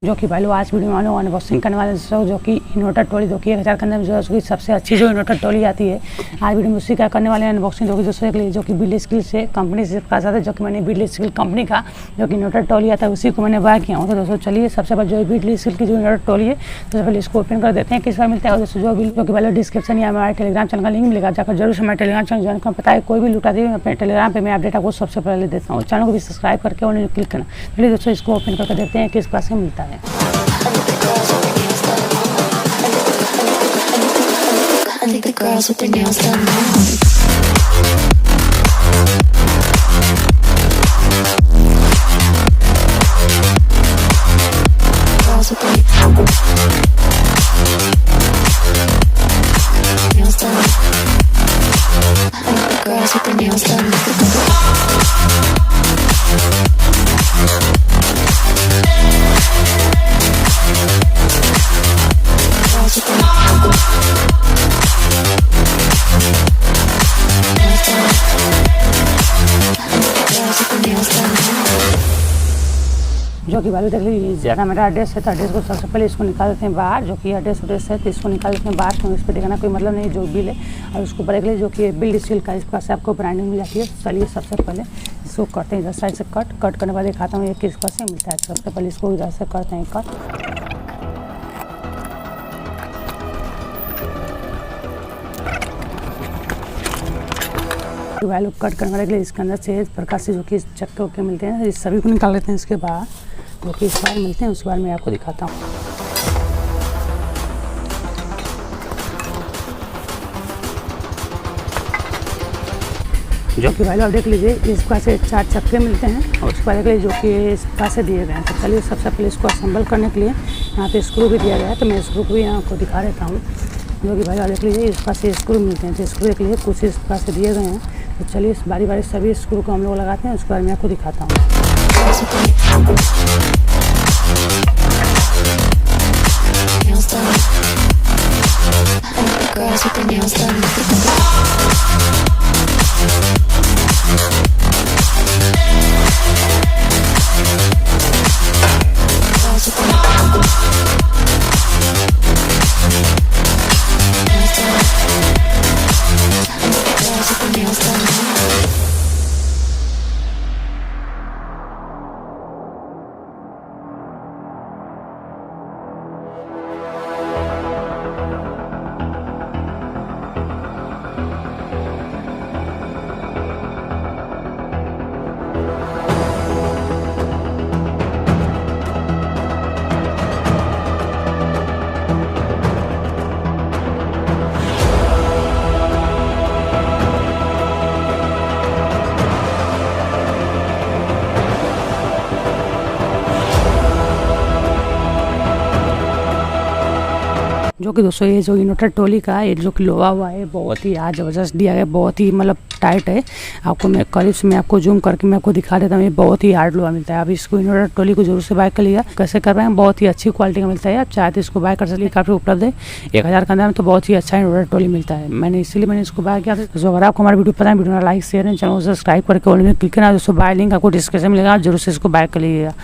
जो कि भाई लोग आज वीडियो में अनबॉक्सिंग करने वाले जो कि इन्वर्टर ट्रॉली जो कि 1000 के अंदर जो है उसकी सबसे अच्छी जो इन्वर्टर ट्रॉली आती है। आज वीडियो में उसी का करने वाले अनबॉक्सिंग जो कि दूसरे के लिए जो कि बिल्डस्किल से कंपनी से पास आता है, जो कि मैंने बिल्डस्किल कंपनी का जो कि इन्वर्टर ट्रॉली आता है उसी को मैंने बाय किया हूँ। तो दोस्तों चलिए सबसे पहले जो बिल्डस्किल की जो इन्वर्टर ट्रॉली है सबसे पहले इसको ओपन कर देते हैं किस बार मिलता है। दोस्तों जो कि पहले डिस्क्रिप्शन या हमारे टेलीग्राम चैनल का लिंक मिलेगा, जाकर जरूर हमारे टेलीग्राम चैनल ज्वाइन करना। पता है कोई भी लुटा दी अपने टेलीग्राम पर मैं अपडेट आपको सबसे पहले देता हूँ। चैनल को भी सब्सक्राइब करके उन्हें क्लिक करना। चलिए दोस्तों इसको ओपन करके देखते हैं किस पास से मिलता है। I think the girls with their nails done now. Girls with their nails done. I think the girls with their nails done. जो कि वैल्यू देख लीजिए ज़्यादा मेरा एड्रेस है तो एड्रेस को सबसे पहले इसको निकाल देते हैं बाहर। जो कि एड्रेस है तो इसको निकाल देते हैं बाहर, क्योंकि इस पर देखना कोई मतलब नहीं जो बिल है। और उसको ब्रेक लीजिए जो कि बिल्डस्किल का इस पास से आपको ब्रांडिंग मिल जाती है। चलिए सबसे पहले इसको करते हैं इधर साइड से कट करने के बाद दिखाता हूँ ये किस पास से मिलता है। सबसे पहले इसको इधर से करते हैं कट। वैल्यू कट करने के लिए इसके अंदर से इस प्रकार से जो कि चक्के वक्के मिलते हैं इस सभी को निकाल लेते हैं। इसके बाद जो कि इस बार मिलते हैं उसके बाद मैं आपको दिखाता हूँ। जो कि वैल्यू आप देख लीजिए इस पास से 4 चक्के मिलते हैं और उसके बाद देख लीजिए जो कि इस पास से दिए गए हैं। तो चलिए सबसे पहले इसको असेंबल करने के लिए यहाँ पे स्क्रू भी दिया गया है, तो मैं स्क्रू को भी यहाँ आपको दिखा देता हूँ। जो कि भाई देख लीजिए इस पास से स्क्रू मिलते हैं, तो स्क्रू देख लीजिए कुछ इस पास से दिए गए हैं। तो चलिए इस बारी बारी सभी स्क्रू को हम लोग लगाते हैं, उसके बाद मैं आपको दिखाता हूँ। जो कि दोस्तों ये जो इन्वर्टर ट्रॉली का ये जो कि लोहा हुआ है बहुत ही आज ज़बरदस्त दिया गया, बहुत ही मतलब टाइट है। आपको मैं करीब से मैं आपको जूम करके मैं आपको दिखा देता हूँ। ये बहुत ही हार्ड लोहा मिलता है। आप इसको इन्वर्टर ट्रॉली को जरूर से बाय कर लिया। कैसे कर रहे हैं, बहुत ही अच्छी क्वालिटी का मिलता है। आप चाहे तो इसको बाय कर सकते, काफ़ी उपलब्ध है। 1000 के अंदर में तो बहुत ही अच्छा इन्वर्टर ट्रॉली मिलता है। मैंने इसीलिए इसको बाय किया। तो अगर आपको हमारा वीडियो पता है, वीडियो लाइक शेयर चैनल को सब्सक्राइब करके ऑल में क्लिक करना। दोस्तों बाय लिंक आपको डिस्क्रिप्शन में मिलेगा, जरूर से इसको बाय कर लीजिएगा।